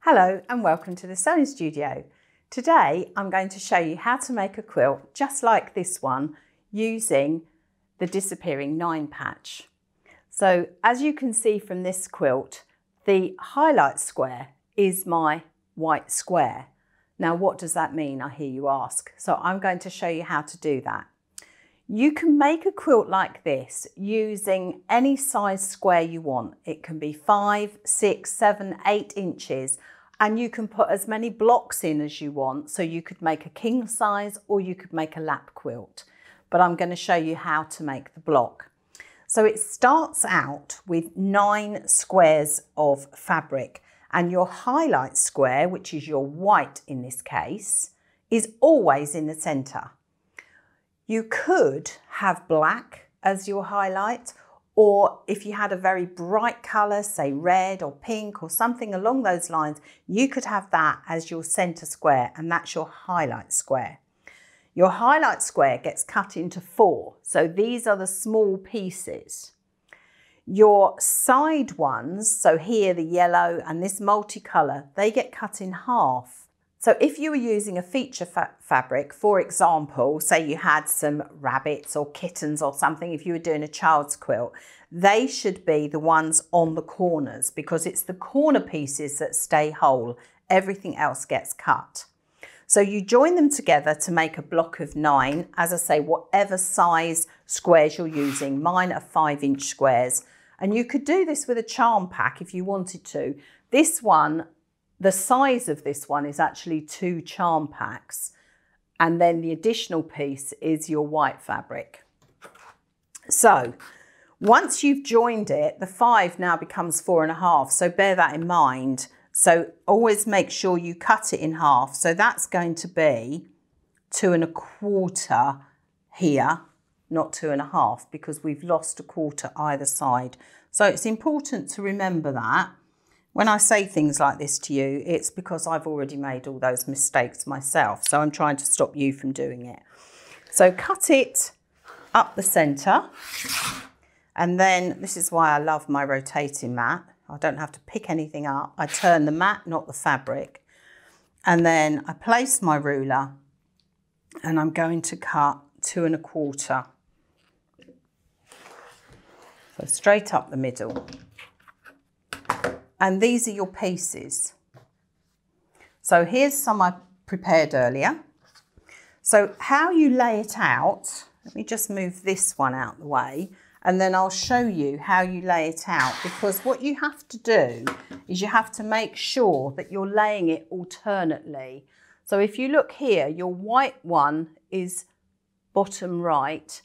Hello and welcome to the sewing studio. Today I'm going to show you how to make a quilt just like this one using the Disappearing 9 patch. So as you can see from this quilt, the highlight square is my white square. Now what does that mean, I hear you ask? So I'm going to show you how to do that. You can make a quilt like this using any size square you want. It can be 5, 6, 7, 8 inches, and you can put as many blocks in as you want. So you could make a king size or you could make a lap quilt, but I'm going to show you how to make the block. So it starts out with 9 squares of fabric, and your highlight square, which is your white in this case, is always in the center. You could have black as your highlight, or if you had a very bright colour, say red or pink or something along those lines, you could have that as your centre square, and that's your highlight square. Your highlight square gets cut into 4, so these are the small pieces. Your side ones, so here the yellow and this multicolour, they get cut in half. So if you were using a feature fabric, for example, say you had some rabbits or kittens or something, if you were doing a child's quilt, they should be the ones on the corners because it's the corner pieces that stay whole. Everything else gets cut. So you join them together to make a block of 9, as I say, whatever size squares you're using. Mine are 5-inch squares. And you could do this with a charm pack if you wanted to. This one, the size of this one is actually 2 charm packs, and then the additional piece is your white fabric. So once you've joined it, the 5 now becomes 4.5, so bear that in mind. So always make sure you cut it in half. So that's going to be 2.25 here, not 2.5, because we've lost a quarter either side. So it's important to remember that. When I say things like this to you, it's because I've already made all those mistakes myself. So I'm trying to stop you from doing it. So cut it up the centre. And then this is why I love my rotating mat. I don't have to pick anything up. I turn the mat, not the fabric. And then I place my ruler and I'm going to cut 2.25. So straight up the middle. And these are your pieces. So here's some I prepared earlier. So how you lay it out, let me just move this one out the way, and then I'll show you how you lay it out, because what you have to do is you have to make sure that you're laying it alternately. So if you look here, your white one is bottom right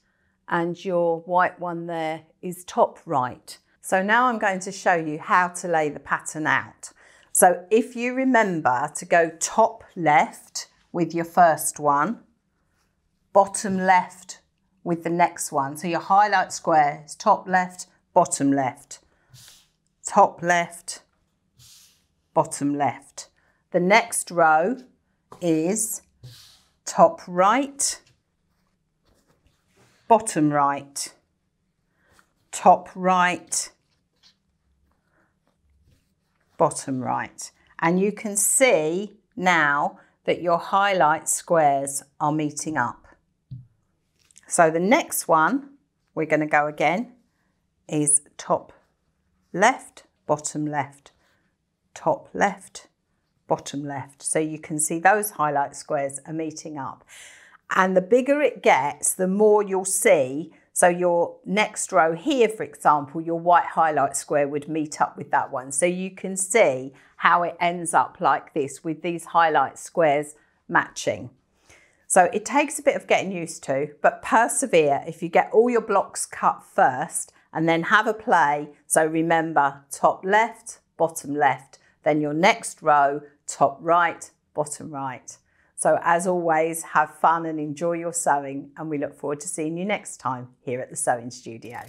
and your white one there is top right. So now I'm going to show you how to lay the pattern out. So if you remember to go top left with your first one, bottom left with the next one. So your highlight square is top left, bottom left, top left, bottom left. The next row is top right, bottom right, top right, bottom right. And you can see now that your highlight squares are meeting up. So the next one, we're going to go again, is top left, bottom left, top left, bottom left. So you can see those highlight squares are meeting up. And the bigger it gets, the more you'll see. So your next row here, for example, your white highlight square would meet up with that one. So you can see how it ends up like this with these highlight squares matching. So it takes a bit of getting used to, but persevere. If you get all your blocks cut first and then have a play. So remember, top left, bottom left, then your next row, top right, bottom right. So as always, have fun and enjoy your sewing, and we look forward to seeing you next time here at the Sewing Studio.